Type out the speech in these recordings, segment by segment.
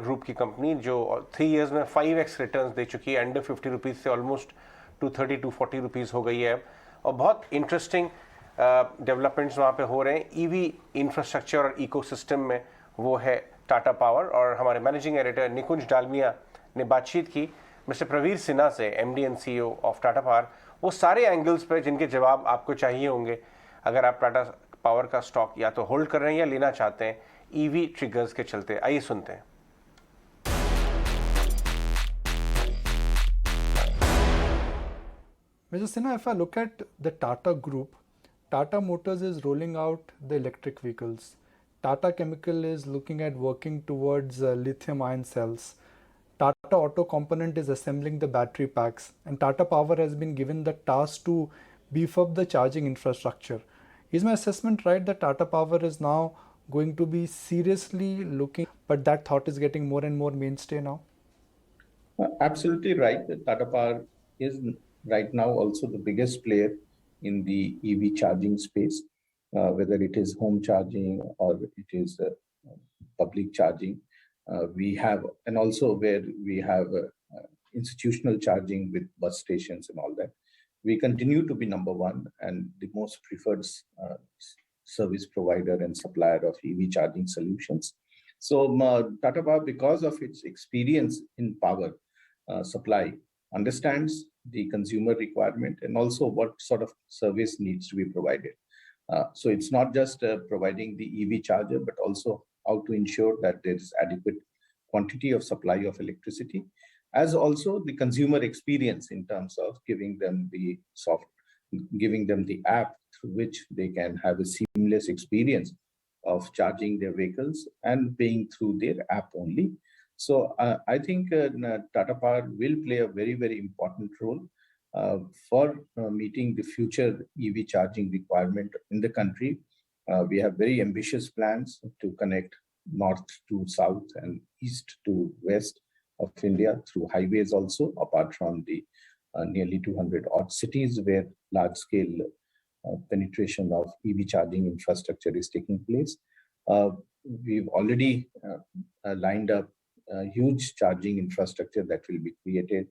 Group की company जो 3 years में 5x रिटर्न्स दे चुकी है, अंडर 50 रुपीज़ से ऑलमोस्ट 230 240 रुपीज़ हो गई है अब। और बहुत इंटरेस्टिंग डेवलपमेंट्स वहाँ पे हो रहे हैं ईवी इंफ्रास्ट्रक्चर और इकोसिस्टम में, वो है टाटा पावर। और हमारे मैनेजिंग एडिटर निकुंज डालमिया ने बातचीत की मिस्टर प्रवीर सिन्हा से, MD and CEO of Tata power, वो सारे एंगल्स पे जिनके जवाब आपको चाहिए होंगे अगर आप टाटा पावर का स्टॉक या तो होल्ड कर रहे हैं या लेना चाहते हैं ईवी ट्रिगर्स के चलते। आइए सुनते हैं। Mr. Sinha, if I look at the Tata group, Tata Motors is rolling out the electric vehicles. Tata Chemical is looking at working towards lithium ion cells. Tata Auto Component is assembling the battery packs, and Tata Power has been given the task to beef up the charging infrastructure. Is my assessment right that Tata Power is now going to be seriously looking, but that thought is getting more and more mainstay now? Absolutely right. Tata Power is right now also the biggest player in the EV charging space, whether it is home charging or it is public charging. We have, and also where we have institutional charging with bus stations and all that. We continue to be number one and the most preferred service provider and supplier of EV charging solutions. So Tata Power, because of its experience in power supply, understands the consumer requirement and also what sort of service needs to be provided. So it's not just providing the EV charger, but also how to ensure that there is adequate quantity of supply of electricity, as also the consumer experience in terms of giving them the app through which they can have a seamless experience of charging their vehicles and paying through their app only. So I think Tata Power will play a very, very important role for meeting the future EV charging requirement in the country. We have very ambitious plans to connect north to south and east to west of India through highways also, apart from the nearly 200 odd cities where large-scale penetration of EV charging infrastructure is taking place. We've already lined up a huge charging infrastructure that will be created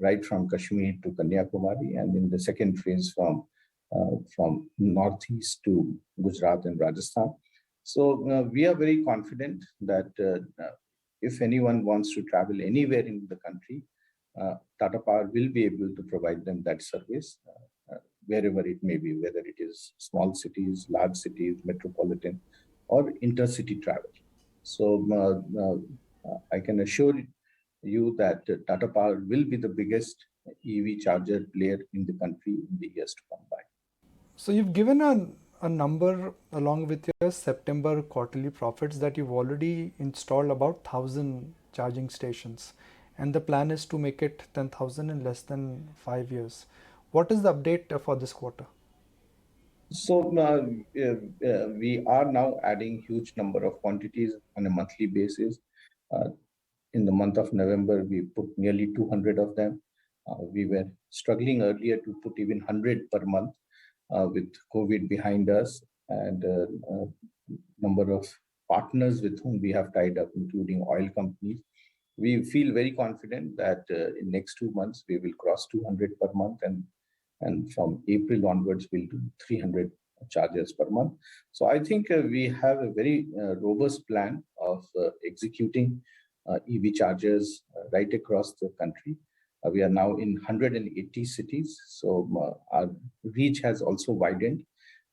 right from Kashmir to Kanyakumari, and in the second phase from northeast to Gujarat and Rajasthan. So we are very confident that if anyone wants to travel anywhere in the country, Tata Power will be able to provide them that service wherever it may be, whether it is small cities, large cities, metropolitan, or intercity travel. So I can assure you that Tata Power will be the biggest EV charger player in the country in the years to come by. So you've given a number along with your September quarterly profits that you've already installed about 1,000 charging stations, and the plan is to make it 10,000 in less than 5 years. What is the update for this quarter? So we are now adding huge number of quantities on a monthly basis. In the month of November, we put nearly 200 of them. We were struggling earlier to put even 100 per month with COVID behind us, and number of partners with whom we have tied up, including oil companies. We feel very confident that in next 2 months, we will cross 200 per month, and from April onwards, we'll do 300 chargers per month. So I think we have a very robust plan of executing EV chargers right across the country. We are now in 180 cities, so our reach has also widened.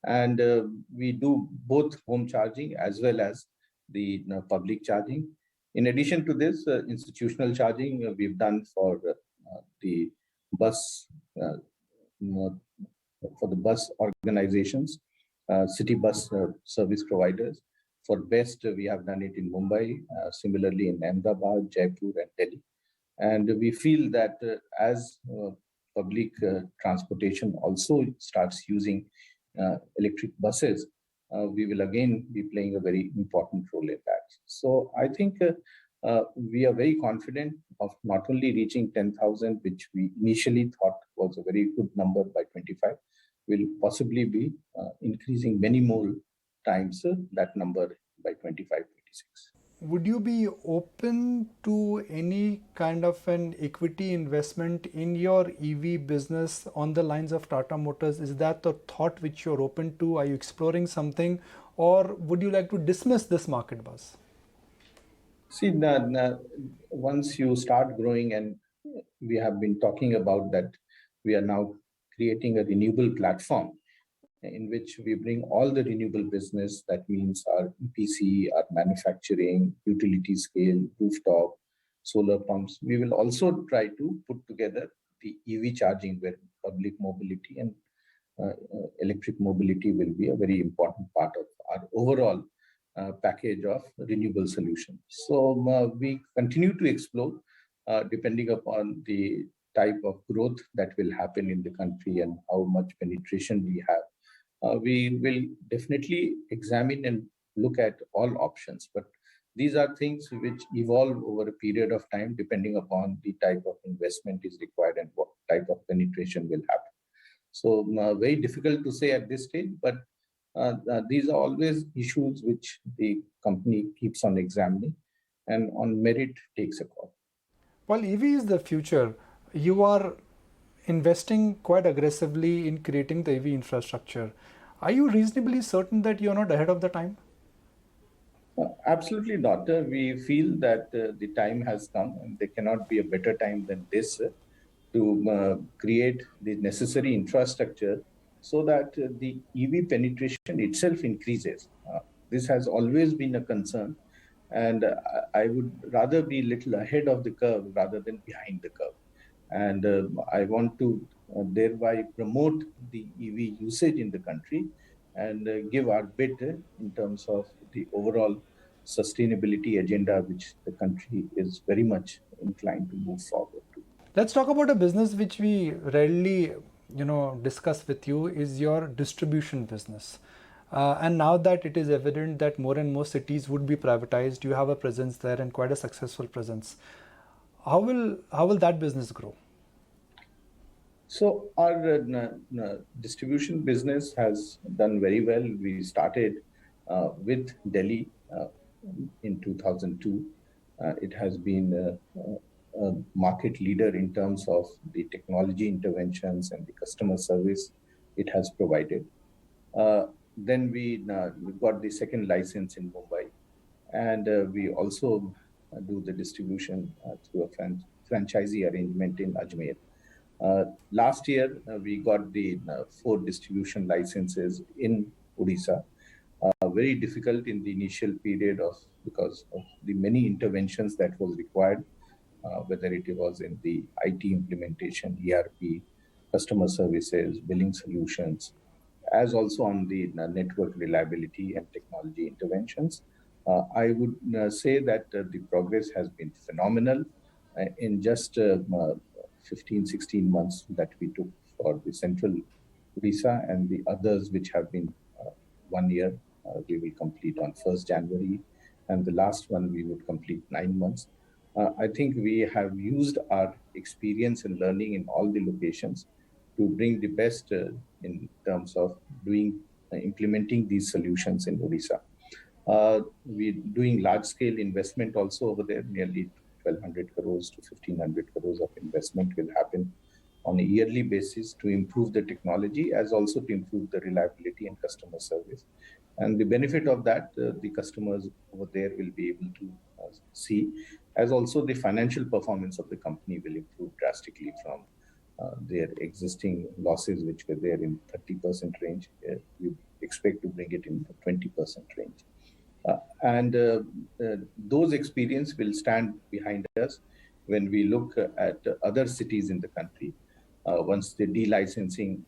And we do both home charging as well as the public charging. In addition to this, institutional charging we've done for the bus organizations, city bus service providers. For BEST, we have done it in Mumbai, similarly in Ahmedabad, Jaipur, and Delhi. And we feel that as public transportation also starts using electric buses, we will again be playing a very important role in that. So I think we are very confident of not only reaching 10,000, which we initially thought was a very good number by 25, will possibly be increasing many more times that number by 25, 26. would you be open to any kind of an equity investment in your EV business on the lines of Tata Motors? Is that the thought which you're open to? Are you exploring something, or would you like to dismiss this market buzz? See, once you start growing, and we have been talking about that, we are now creating a renewable platform in which we bring all the renewable business. That means our EPC, our manufacturing, utility scale, rooftop, solar pumps. We will also try to put together the EV charging, where public mobility and electric mobility will be a very important part of our overall package of renewable solutions. So we continue to explore, depending upon the type of growth that will happen in the country and how much penetration we have. We will definitely examine and look at all options, but these are things which evolve over a period of time, depending upon the type of investment is required and what type of penetration will happen. So very difficult to say at this stage, but these are always issues which the company keeps on examining and on merit takes a call. Well, EV is the future. You are investing quite aggressively in creating the EV infrastructure. Are you reasonably certain that you're not ahead of the time? Absolutely not. We feel that the time has come, and there cannot be a better time than this to create the necessary infrastructure so that the EV penetration itself increases. This has always been a concern, and I would rather be a little ahead of the curve rather than behind the curve. And I want to thereby promote the EV usage in the country and give our bit in terms of the overall sustainability agenda, which the country is very much inclined to move forward to. Let's talk about a business which we rarely, discuss with you, is your distribution business. And now that it is evident that more and more cities would be privatized, you have a presence there and quite a successful presence. How will that business grow? So our distribution business has done very well. We started with Delhi in 2002. It has been a market leader in terms of the technology interventions and the customer service it has provided. Then we got the second license in Mumbai, and we also do the distribution through a franchisee arrangement in Ajmer. Last year, we got the 4 distribution licenses in Odisha. Very difficult in the initial period because of the many interventions that was required, whether it was in the IT implementation, ERP, customer services, billing solutions, as also on the network reliability and technology interventions. I would say that the progress has been phenomenal in just 15, 16 months that we took for the central Odisha, and the others which have been 1 year, we will complete on 1st January, and the last one we would complete 9 months. I think we have used our experience and learning in all the locations to bring the best in terms of implementing these solutions in Odisha. We're doing large-scale investment also over there. Nearly 1,200 crores to 1,500 crores of investment will happen on a yearly basis to improve the technology, as also to improve the reliability and customer service. And the benefit of that, the customers over there will be able to see, as also the financial performance of the company will improve drastically from their existing losses, which were there in 30% range. We expect to bring it in the 20% range. And those experience will stand behind us when we look at other cities in the country. Once the delicensing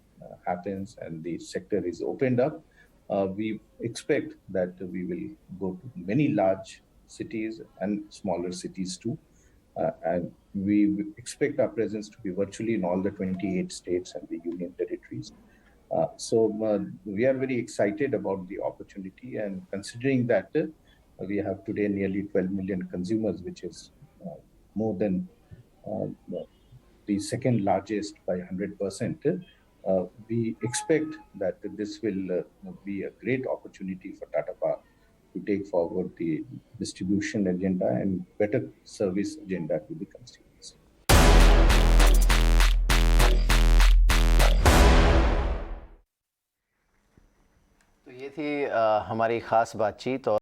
happens and the sector is opened up, we expect that we will go to many large cities and smaller cities too. And we expect our presence to be virtually in all the 28 states and the union territories. So we are very excited about the opportunity, and considering that we have today nearly 12 million consumers, which is more than the second largest by 100%, we expect that this will be a great opportunity for Tata Power to take forward the distribution agenda and better service agenda to the consumers. तो ये थी हमारी ख़ास बातचीत। और